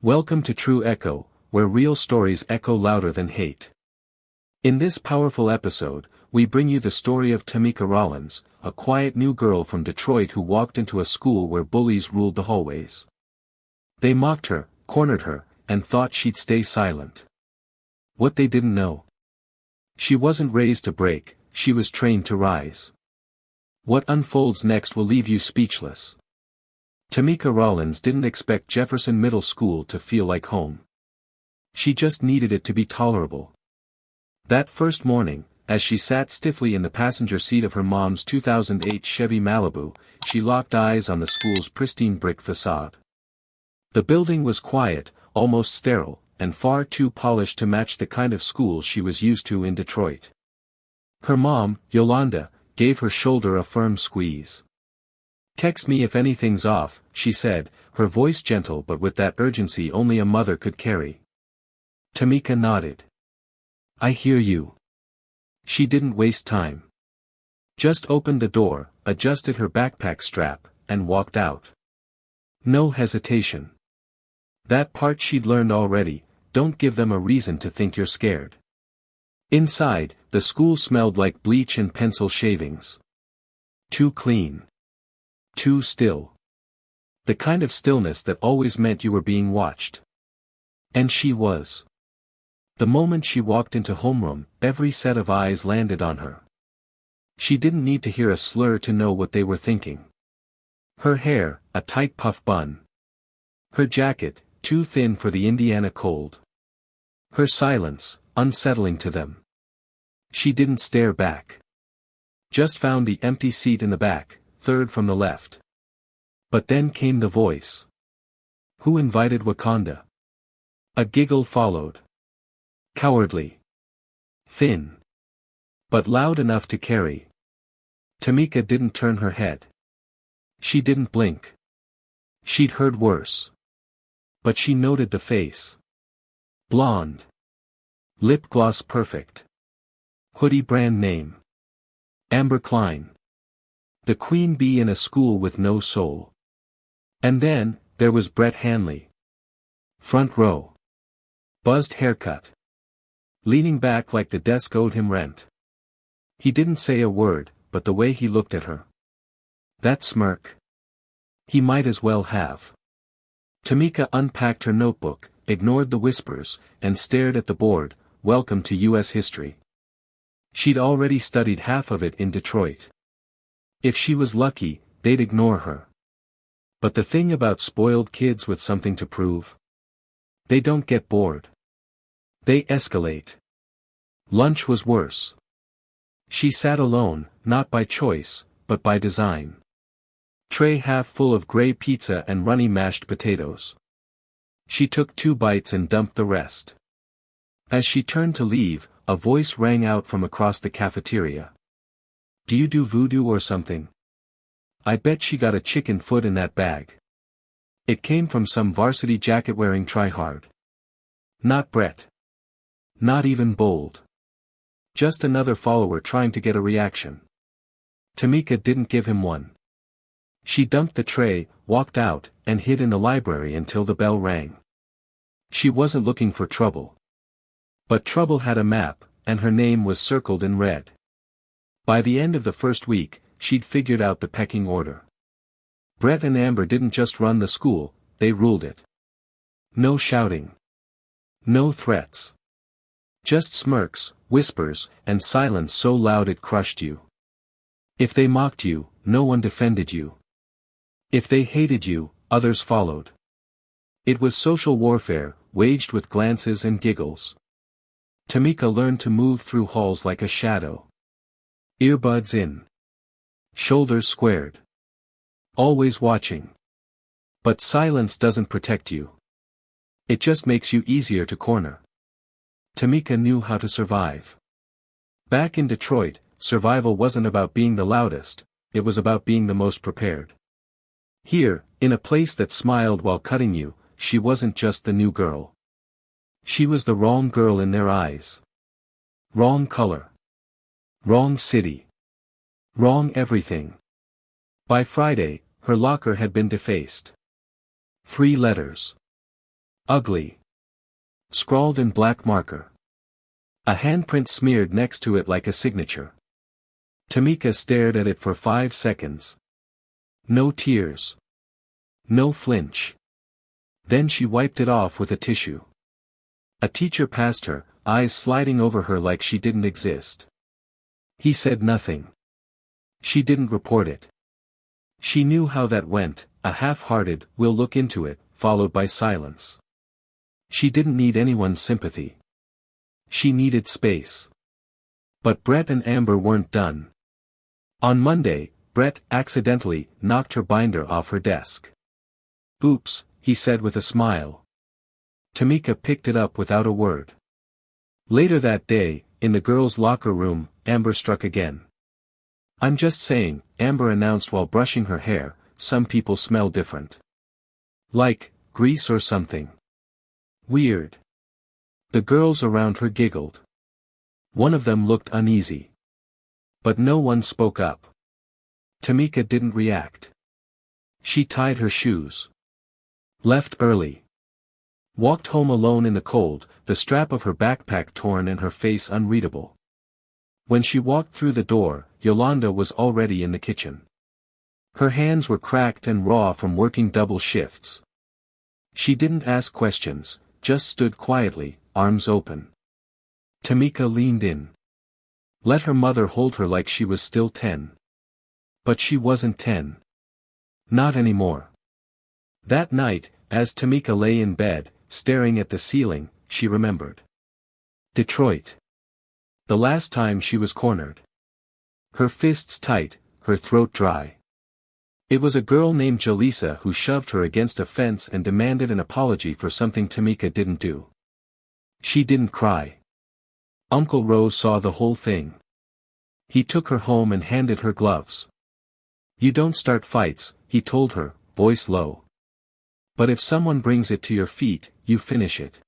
Welcome to True Echo, where real stories echo louder than hate. In this powerful episode, we bring you the story of Tamika Rollins, a quiet new girl from Detroit who walked into a school where bullies ruled the hallways. They mocked her, cornered her, and thought she'd stay silent. What they didn't know. She wasn't raised to break, she was trained to rise. What unfolds next will leave you speechless. Tamika Rollins didn't expect Jefferson Middle School to feel like home. She just needed it to be tolerable. That first morning, as she sat stiffly in the passenger seat of her mom's 2008 Chevy Malibu, she locked eyes on the school's pristine brick facade. The building was quiet, almost sterile, and far too polished to match the kind of school she was used to in Detroit. Her mom, Yolanda, gave her shoulder a firm squeeze. "Text me if anything's off," she said, her voice gentle but with that urgency only a mother could carry. Tamika nodded. "I hear you." She didn't waste time. Just opened the door, adjusted her backpack strap, and walked out. No hesitation. That part she'd learned already, don't give them a reason to think you're scared. Inside, the school smelled like bleach and pencil shavings. Too clean. Too still. The kind of stillness that always meant you were being watched. And she was. The moment she walked into homeroom, every set of eyes landed on her. She didn't need to hear a slur to know what they were thinking. Her hair, a tight puff bun. Her jacket, too thin for the Indiana cold. Her silence, unsettling to them. She didn't stare back. Just found the empty seat in the back, third from the left. But then came the voice. "Who invited Wakanda?" A giggle followed. Cowardly. Thin. But loud enough to carry. Tamika didn't turn her head. She didn't blink. She'd heard worse. But she noted the face. Blonde. Lip gloss perfect. Hoodie brand name. Amber Klein. The queen bee in a school with no soul. And then, there was Brett Hanley. Front row. Buzzed haircut. Leaning back like the desk owed him rent. He didn't say a word, but the way he looked at her. That smirk. He might as well have. Tamika unpacked her notebook, ignored the whispers, and stared at the board, "Welcome to U.S. History." She'd already studied half of it in Detroit. If she was lucky, they'd ignore her. But the thing about spoiled kids with something to prove? They don't get bored. They escalate. Lunch was worse. She sat alone, not by choice, but by design. Tray half full of gray pizza and runny mashed potatoes. She took 2 bites and dumped the rest. As she turned to leave, a voice rang out from across the cafeteria. "Do you do voodoo or something? I bet she got a chicken foot in that bag." It came from some varsity jacket-wearing tryhard. Not Brett. Not even Bold. Just another follower trying to get a reaction. Tamika didn't give him one. She dumped the tray, walked out, and hid in the library until the bell rang. She wasn't looking for trouble. But trouble had a map, and her name was circled in red. By the end of the first week, she'd figured out the pecking order. Brett and Amber didn't just run the school, they ruled it. No shouting. No threats. Just smirks, whispers, and silence so loud it crushed you. If they mocked you, no one defended you. If they hated you, others followed. It was social warfare, waged with glances and giggles. Tamika learned to move through halls like a shadow. Earbuds in. Shoulders squared. Always watching. But silence doesn't protect you. It just makes you easier to corner. Tamika knew how to survive. Back in Detroit, survival wasn't about being the loudest, it was about being the most prepared. Here, in a place that smiled while cutting you, she wasn't just the new girl. She was the wrong girl in their eyes. Wrong color. Wrong city. Wrong everything. By Friday, her locker had been defaced. 3 letters. Ugly. Scrawled in black marker. A handprint smeared next to it like a signature. Tamika stared at it for 5 seconds. No tears. No flinch. Then she wiped it off with a tissue. A teacher passed her, eyes sliding over her like she didn't exist. He said nothing. She didn't report it. She knew how that went, a half-hearted, "we'll look into it," followed by silence. She didn't need anyone's sympathy. She needed space. But Brett and Amber weren't done. On Monday, Brett accidentally knocked her binder off her desk. "Oops," he said with a smile. Tamika picked it up without a word. Later that day, in the girls' locker room, Amber struck again. "I'm just saying," Amber announced while brushing her hair, "some people smell different. Like grease or something. Weird." The girls around her giggled. One of them looked uneasy. But no one spoke up. Tamika didn't react. She tied her shoes. Left early. Walked home alone in the cold, the strap of her backpack torn and her face unreadable. When she walked through the door, Yolanda was already in the kitchen. Her hands were cracked and raw from working double shifts. She didn't ask questions, just stood quietly, arms open. Tamika leaned in. Let her mother hold her like she was still 10. But she wasn't 10. Not anymore. That night, as Tamika lay in bed, staring at the ceiling, she remembered. Detroit. The last time she was cornered. Her fists tight, her throat dry. It was a girl named Jaleesa who shoved her against a fence and demanded an apology for something Tamika didn't do. She didn't cry. Uncle Rose saw the whole thing. He took her home and handed her gloves. "You don't start fights," he told her, voice low. "But if someone brings it to your feet, you finish it."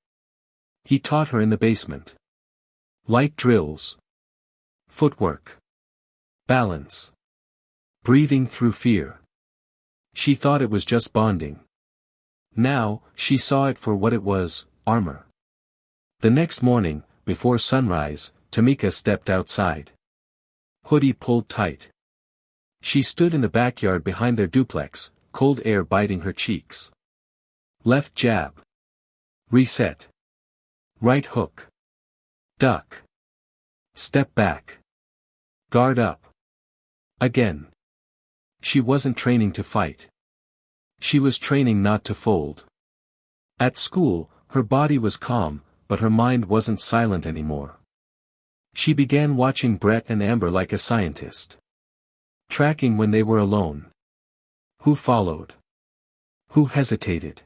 He taught her in the basement. Light drills. Footwork. Balance. Breathing through fear. She thought it was just bonding. Now, she saw it for what it was, armor. The next morning, before sunrise, Tamika stepped outside. Hoodie pulled tight. She stood in the backyard behind their duplex, cold air biting her cheeks. Left jab. Reset. Right hook. Duck. Step back. Guard up. Again. She wasn't training to fight. She was training not to fold. At school, her body was calm, but her mind wasn't silent anymore. She began watching Brett and Amber like a scientist. Tracking when they were alone. Who followed? Who hesitated?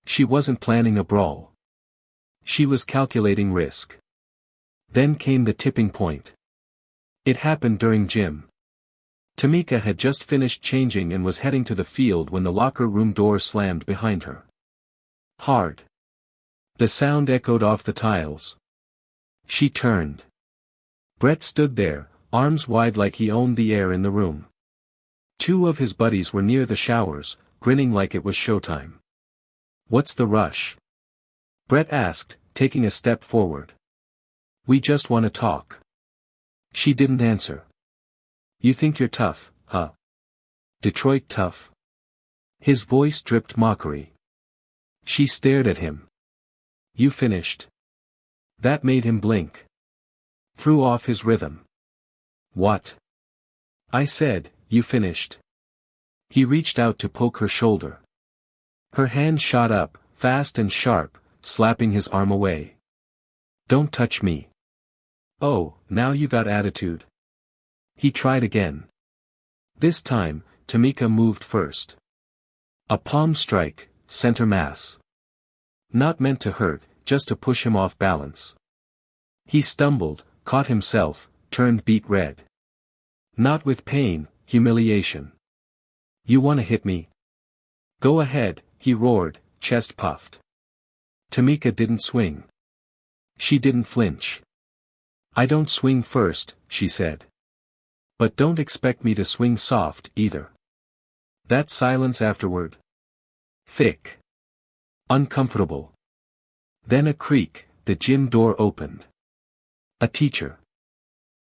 She wasn't planning a brawl. She was calculating risk. Then came the tipping point. It happened during gym. Tamika had just finished changing and was heading to the field when the locker room door slammed behind her. Hard. The sound echoed off the tiles. She turned. Brett stood there, arms wide like he owned the air in the room. 2 of his buddies were near the showers, grinning like it was showtime. "What's the rush?" Brett asked, taking a step forward. "We just want to talk." She didn't answer. "You think you're tough, huh? Detroit tough?" His voice dripped mockery. She stared at him. "You finished?" That made him blink. Threw off his rhythm. "What?" "I said, you finished." He reached out to poke her shoulder. Her hand shot up, fast and sharp, slapping his arm away. "Don't touch me." "Oh, now you got attitude." He tried again. This time, Tamika moved first. A palm strike, center mass. Not meant to hurt, just to push him off balance. He stumbled, caught himself, turned beet red. Not with pain, humiliation. "You wanna hit me?" "Go ahead," he roared, chest puffed. Tamika didn't swing. She didn't flinch. "I don't swing first," she said. "But don't expect me to swing soft, either." That silence afterward. Thick. Uncomfortable. Then a creak, the gym door opened. A teacher.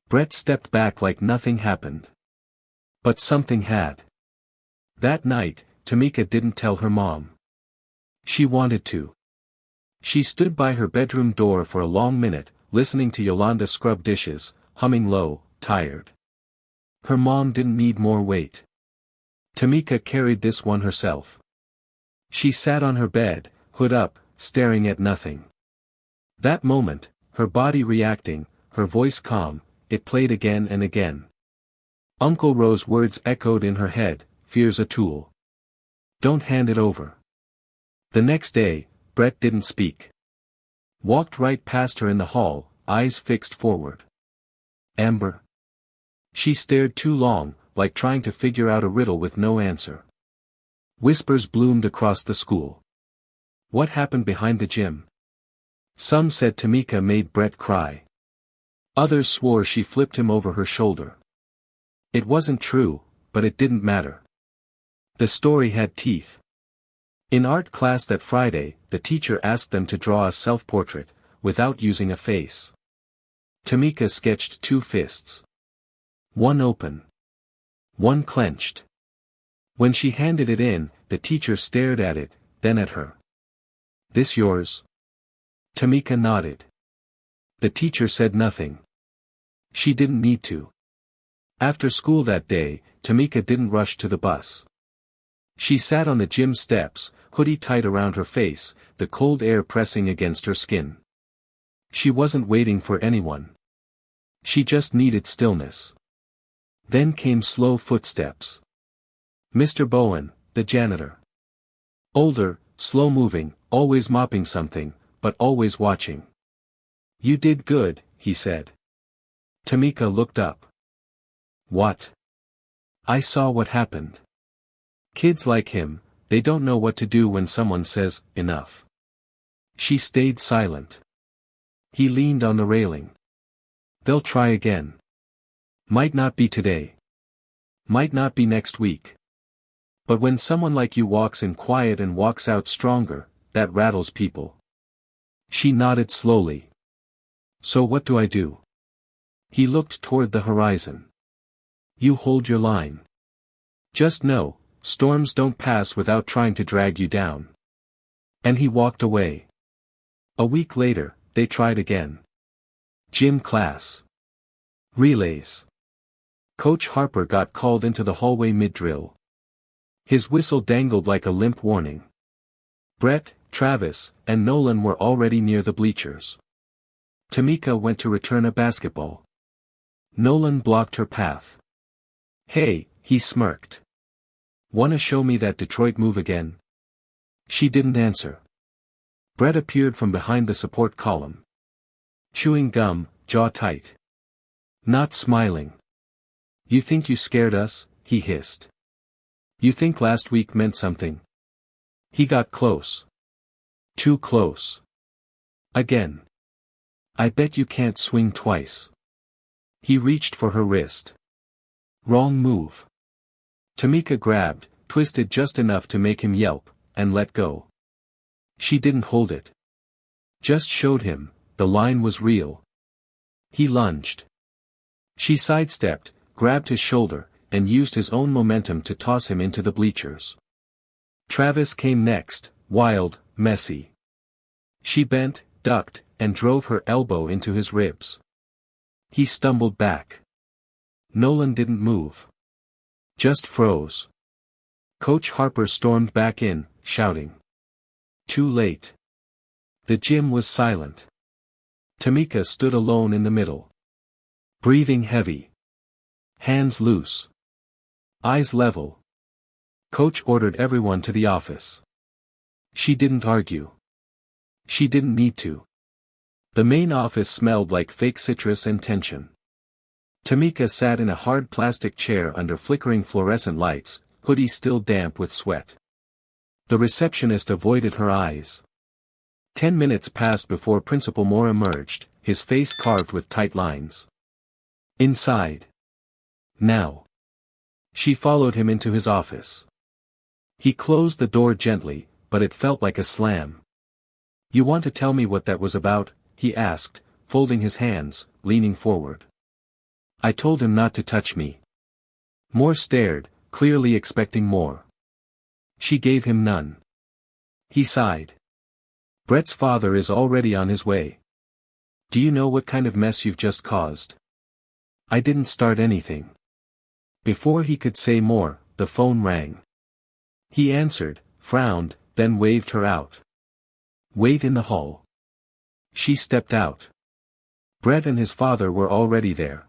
Brett stepped back like nothing happened. But something had. That night, Tamika didn't tell her mom. She wanted to. She stood by her bedroom door for a long minute, listening to Yolanda scrub dishes, humming low, tired. Her mom didn't need more weight. Tamika carried this one herself. She sat on her bed, hood up, staring at nothing. That moment, her body reacting, her voice calm, it played again and again. Uncle Rose's words echoed in her head, "Fear's a tool. Don't hand it over." The next day, Brett didn't speak. Walked right past her in the hall, eyes fixed forward. Amber. She stared too long, like trying to figure out a riddle with no answer. Whispers bloomed across the school. What happened behind the gym? Some said Tamika made Brett cry. Others swore she flipped him over her shoulder. It wasn't true, but it didn't matter. The story had teeth. In art class that Friday, the teacher asked them to draw a self-portrait, without using a face. Tamika sketched 2 fists. One open. One clenched. When she handed it in, the teacher stared at it, then at her. "This yours?" Tamika nodded. The teacher said nothing. She didn't need to. After school that day, Tamika didn't rush to the bus. She sat on the gym steps, hoodie tight around her face, the cold air pressing against her skin. She wasn't waiting for anyone. She just needed stillness. Then came slow footsteps. Mr. Bowen, the janitor. Older, slow-moving, always mopping something, but always watching. "You did good," he said. Tamika looked up. "What?" "I saw what happened. Kids like him, they don't know what to do when someone says, 'Enough.'" She stayed silent. He leaned on the railing. "They'll try again. Might not be today. Might not be next week. But when someone like you walks in quiet and walks out stronger, that rattles people." She nodded slowly. "So what do I do?" He looked toward the horizon. "You hold your line. Just know, storms don't pass without trying to drag you down." And he walked away. A week later, they tried again. Gym class. Relays. Coach Harper got called into the hallway mid-drill. His whistle dangled like a limp warning. Brett, Travis, and Nolan were already near the bleachers. Tamika went to return a basketball. Nolan blocked her path. "Hey," he smirked. "Wanna show me that Detroit move again?" She didn't answer. Brett appeared from behind the support column. Chewing gum, jaw tight. Not smiling. "You think you scared us?" he hissed. "You think last week meant something?" He got close. Too close. Again. "I bet you can't swing twice." He reached for her wrist. Wrong move. Tamika grabbed, twisted just enough to make him yelp, and let go. She didn't hold it. Just showed him, the line was real. He lunged. She sidestepped, grabbed his shoulder, and used his own momentum to toss him into the bleachers. Travis came next, wild, messy. She bent, ducked, and drove her elbow into his ribs. He stumbled back. Nolan didn't move. Just froze. Coach Harper stormed back in, shouting. Too late. The gym was silent. Tamika stood alone in the middle. Breathing heavy. Hands loose. Eyes level. Coach ordered everyone to the office. She didn't argue. She didn't need to. The main office smelled like fake citrus and tension. Tamika sat in a hard plastic chair under flickering fluorescent lights, hoodie still damp with sweat. The receptionist avoided her eyes. 10 minutes passed before Principal Moore emerged, his face carved with tight lines. Inside. Now. She followed him into his office. He closed the door gently, but it felt like a slam. "You want to tell me what that was about?" he asked, folding his hands, leaning forward. "I told him not to touch me." Moore stared, clearly expecting more. She gave him none. He sighed. "Brett's father is already on his way. Do you know what kind of mess you've just caused?" "I didn't start anything." Before he could say more, the phone rang. He answered, frowned, then waved her out. "Wait in the hall." She stepped out. Brett and his father were already there.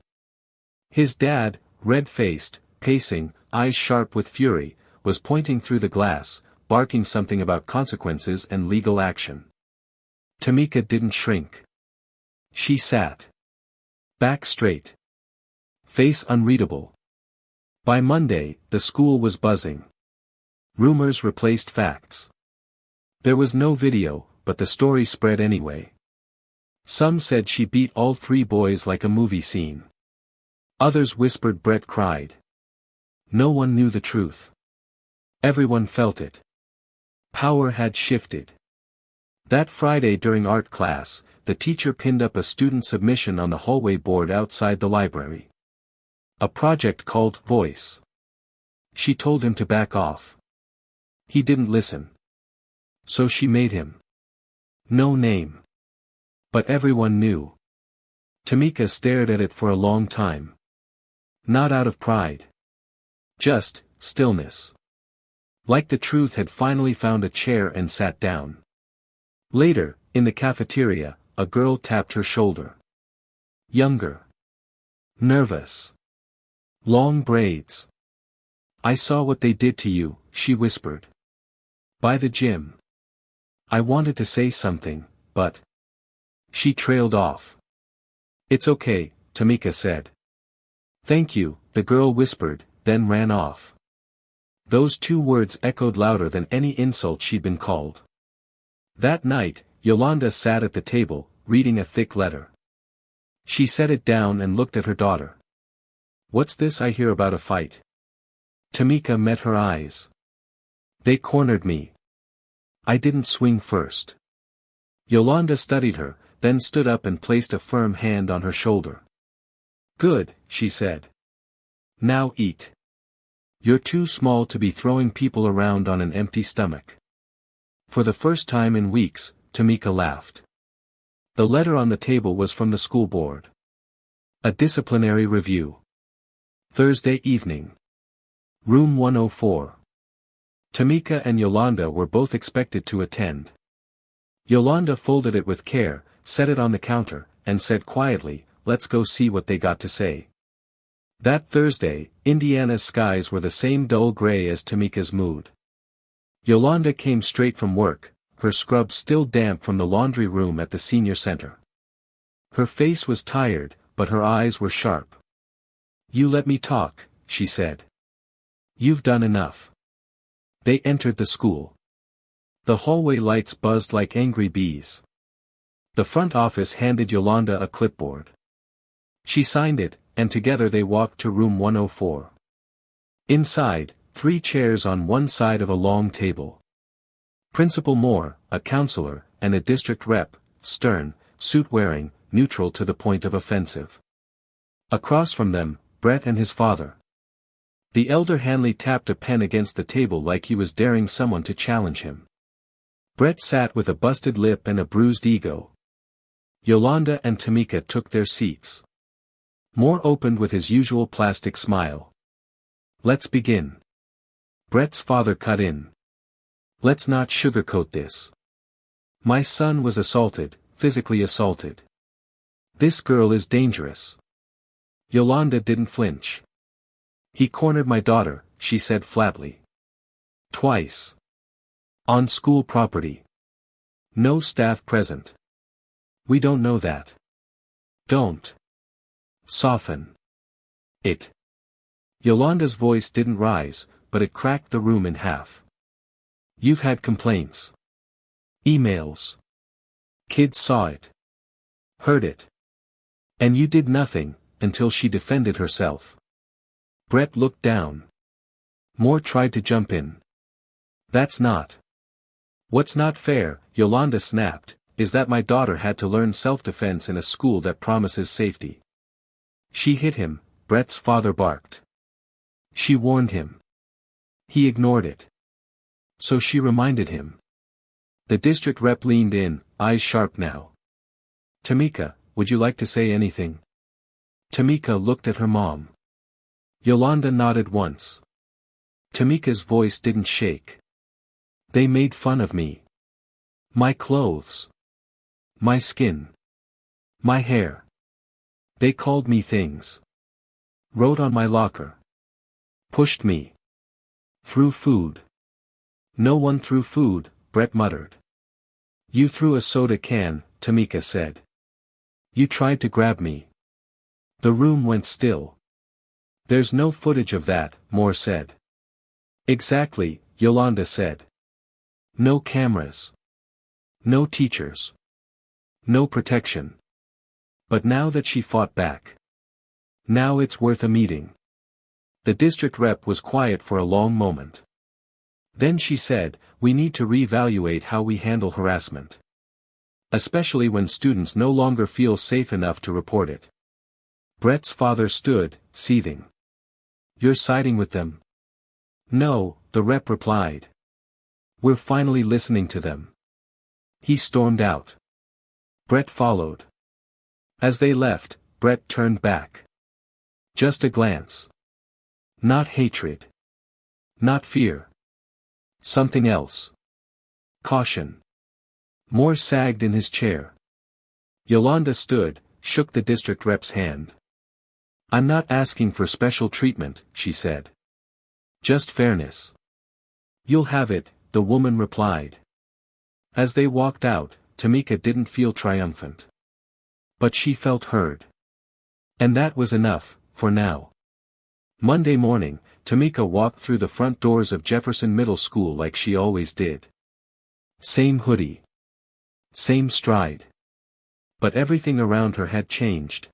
His dad, red-faced, pacing, eyes sharp with fury, was pointing through the glass, barking something about consequences and legal action. Tamika didn't shrink. She sat. Back straight. Face unreadable. By Monday, the school was buzzing. Rumors replaced facts. There was no video, but the story spread anyway. Some said she beat all 3 boys like a movie scene. Others whispered Brett cried. No one knew the truth. Everyone felt it. Power had shifted. That Friday during art class, the teacher pinned up a student submission on the hallway board outside the library. A project called Voice. She told him to back off. He didn't listen. So she made him. No name. But everyone knew. Tamika stared at it for a long time. Not out of pride. Just stillness. Like the truth had finally found a chair and sat down. Later, in the cafeteria, a girl tapped her shoulder. Younger. Nervous. Long braids. "I saw what they did to you," she whispered. "By the gym." I wanted to say something, but... She trailed off. "It's okay," Tamika said. "Thank you," the girl whispered, then ran off. Those 2 words echoed louder than any insult she'd been called. That night, Yolanda sat at the table, reading a thick letter. She set it down and looked at her daughter. "What's this I hear about a fight?" Tamika met her eyes. "They cornered me. I didn't swing first." Yolanda studied her, then stood up and placed a firm hand on her shoulder. "Good," she said. "Now eat. You're too small to be throwing people around on an empty stomach." For the first time in weeks, Tamika laughed. The letter on the table was from the school board. A disciplinary review. Thursday evening. Room 104. Tamika and Yolanda were both expected to attend. Yolanda folded it with care, set it on the counter, and said quietly, "Let's go see what they got to say." That Thursday, Indiana's skies were the same dull gray as Tamika's mood. Yolanda came straight from work, her scrubs still damp from the laundry room at the senior center. Her face was tired, but her eyes were sharp. "You let me talk," she said. "You've done enough." They entered the school. The hallway lights buzzed like angry bees. The front office handed Yolanda a clipboard. She signed it, and together they walked to room 104. Inside, 3 chairs on one side of a long table. Principal Moore, a counselor, and a district rep, stern, suit-wearing, neutral to the point of offensive. Across from them, Brett and his father. The elder Hanley tapped a pen against the table like he was daring someone to challenge him. Brett sat with a busted lip and a bruised ego. Yolanda and Tamika took their seats. Moore opened with his usual plastic smile. "Let's begin." Brett's father cut in. "Let's not sugarcoat this. My son was assaulted, physically assaulted. This girl is dangerous." Yolanda didn't flinch. "He cornered my daughter," she said flatly. "Twice. On school property. No staff present. We don't know that." "Don't soften it." Yolanda's voice didn't rise, but it cracked the room in half. "You've had complaints. Emails. Kids saw it. Heard it. And you did nothing, until she defended herself." Brett looked down. Moore tried to jump in. "That's not What's not fair, Yolanda snapped, is that my daughter had to learn self-defense in a school that promises safety. She hit him, Brett's father barked. She warned him. He ignored it. So she reminded him. The district rep leaned in, eyes sharp now. Tamika, would you like to say anything? Tamika looked at her mom. Yolanda nodded once. Tamika's voice didn't shake. They made fun of me. My clothes. My skin. My hair. They called me things. Wrote on my locker. Pushed me. Threw food. No one threw food, Brett muttered. You threw a soda can, Tamika said. You tried to grab me. The room went still. There's no footage of that, Moore said. Exactly, Yolanda said. No cameras. No teachers. No protection. But now that she fought back. Now it's worth a meeting. The district rep was quiet for a long moment. Then she said, we need to reevaluate how we handle harassment. Especially when students no longer feel safe enough to report it. Brett's father stood, seething. You're siding with them? No, the rep replied. We're finally listening to them. He stormed out. Brett followed. As they left, Brett turned back. Just a glance. Not hatred. Not fear. Something else. Caution. Moore sagged in his chair. Yolanda stood, shook the district rep's hand. I'm not asking for special treatment, she said. Just fairness. You'll have it, the woman replied. As they walked out, Tamika didn't feel triumphant. But she felt heard. And that was enough, for now. Monday morning, Tamika walked through the front doors of Jefferson Middle School like she always did. Same hoodie. Same stride. But everything around her had changed.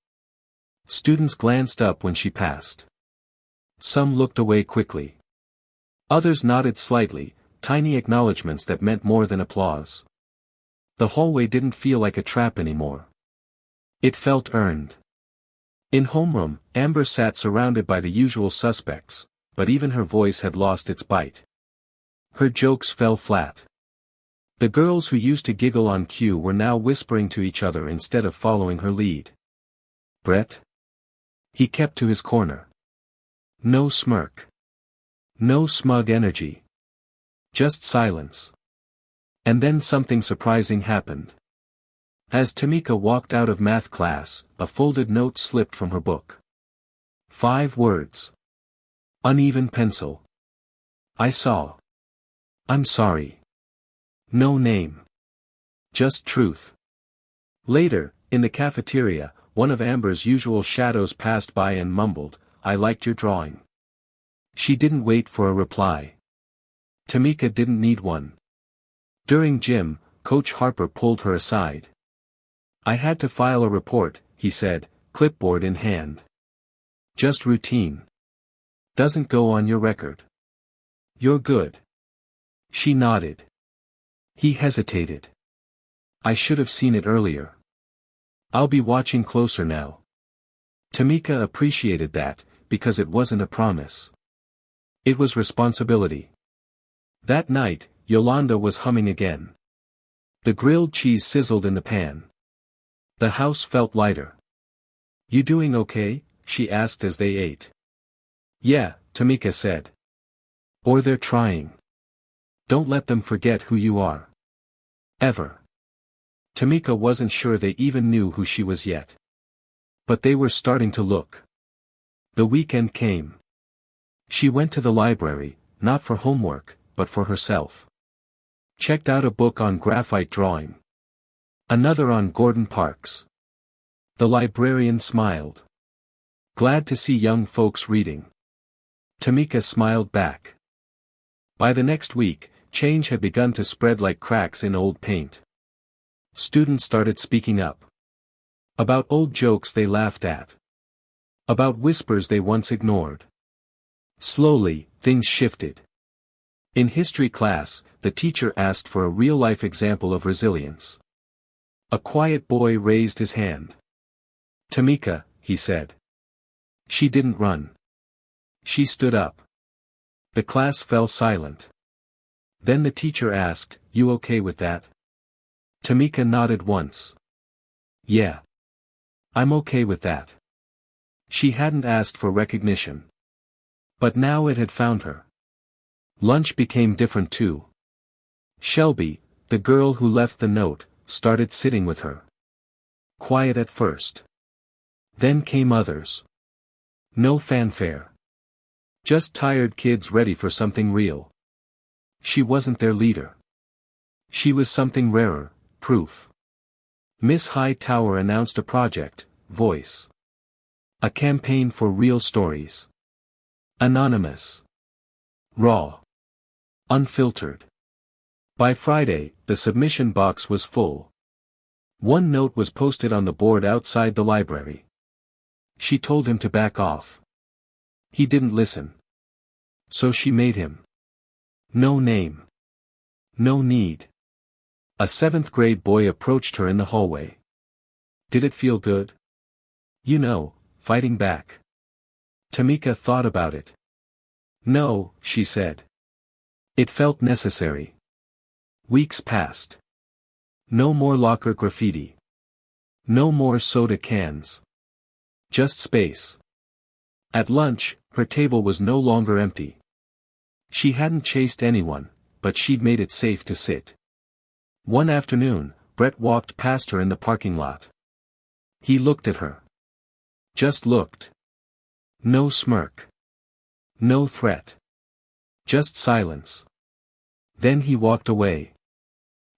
Students glanced up when she passed. Some looked away quickly. Others nodded slightly, tiny acknowledgments that meant more than applause. The hallway didn't feel like a trap anymore. It felt earned. In homeroom, Amber sat surrounded by the usual suspects, but even her voice had lost its bite. Her jokes fell flat. The girls who used to giggle on cue were now whispering to each other instead of following her lead. Brett? He kept to his corner. No smirk. No smug energy. Just silence. And then something surprising happened. As Tamika walked out of math class, a folded note slipped from her book. 5 words. Uneven pencil. I saw. I'm sorry. No name. Just truth. Later, in the cafeteria, one of Amber's usual shadows passed by and mumbled, I liked your drawing. She didn't wait for a reply. Tamika didn't need one. During gym, Coach Harper pulled her aside. I had to file a report, he said, clipboard in hand. Just routine. Doesn't go on your record. You're good. She nodded. He hesitated. I should have seen it earlier. I'll be watching closer now. Tamika appreciated that, because it wasn't a promise. It was responsibility. That night, Yolanda was humming again. The grilled cheese sizzled in the pan. The house felt lighter. You doing okay? She asked as they ate. Yeah, Tamika said. Or they're trying. Don't let them forget who you are. Ever. Tamika wasn't sure they even knew who she was yet. But they were starting to look. The weekend came. She went to the library, not for homework, but for herself. Checked out a book on graphite drawing. Another on Gordon Parks. The librarian smiled. Glad to see young folks reading. Tamika smiled back. By the next week, change had begun to spread like cracks in old paint. Students started speaking up. About old jokes they laughed at. About whispers they once ignored. Slowly, things shifted. In history class, the teacher asked for a real-life example of resilience. A quiet boy raised his hand. Tamika, he said. She didn't run. She stood up. The class fell silent. Then the teacher asked, "You okay with that?" Tamika nodded once. "Yeah. I'm okay with that." She hadn't asked for recognition. But now it had found her. Lunch became different too. Shelby, the girl who left the note, started sitting with her. Quiet at first. Then came others. No fanfare. Just tired kids ready for something real. She wasn't their leader. She was something rarer, proof. Miss Hightower announced a project, Voice. A campaign for real stories. Anonymous. Raw. Unfiltered. By Friday, the submission box was full. One note was posted on the board outside the library. She told him to back off. He didn't listen. So she made him. No name. No need. A 7th grade boy approached her in the hallway. Did it feel good? You know, fighting back. Tamika thought about it. No, she said. It felt necessary. Weeks passed. No more locker graffiti. No more soda cans. Just space. At lunch, her table was no longer empty. She hadn't chased anyone, but she'd made it safe to sit. One afternoon, Brett walked past her in the parking lot. He looked at her. Just looked. No smirk. No threat. Just silence. Then he walked away.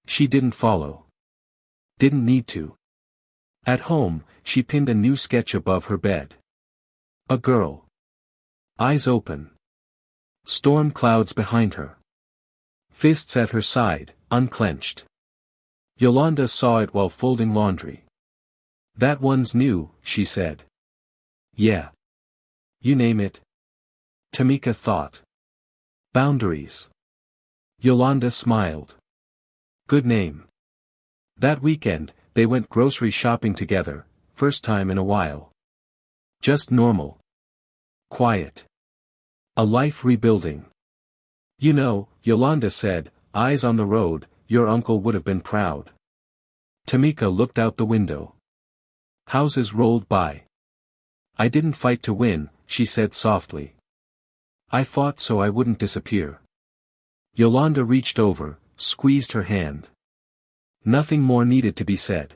She didn't follow. Didn't need to. At home, she pinned a new sketch above her bed. A girl. Eyes open. Storm clouds behind her. Fists at her side, unclenched. Yolanda saw it while folding laundry. That one's new, she said. Yeah. You name it. Tamika thought. Boundaries. Yolanda smiled. Good name. That weekend, they went grocery shopping together, first time in a while. Just normal. Quiet. A life rebuilding. You know, Yolanda said, eyes on the road, your uncle would have been proud. Tamika looked out the window. Houses rolled by. I didn't fight to win, she said softly. I fought so I wouldn't disappear. Yolanda reached over, squeezed her hand. Nothing more needed to be said.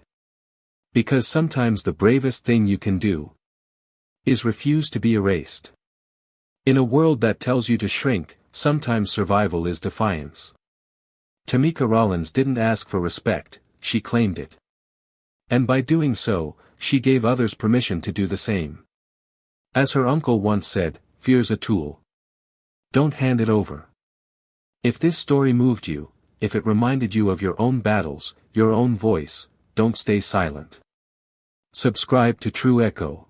Because sometimes the bravest thing you can do is refuse to be erased. In a world that tells you to shrink, sometimes survival is defiance. Tamika Rollins didn't ask for respect, she claimed it. And by doing so, she gave others permission to do the same. As her uncle once said, fear's a tool. Don't hand it over. If this story moved you, if it reminded you of your own battles, your own voice, don't stay silent. Subscribe to True Echo.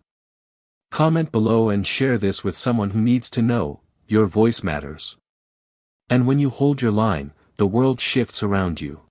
Comment below and share this with someone who needs to know, your voice matters. And when you hold your line, the world shifts around you.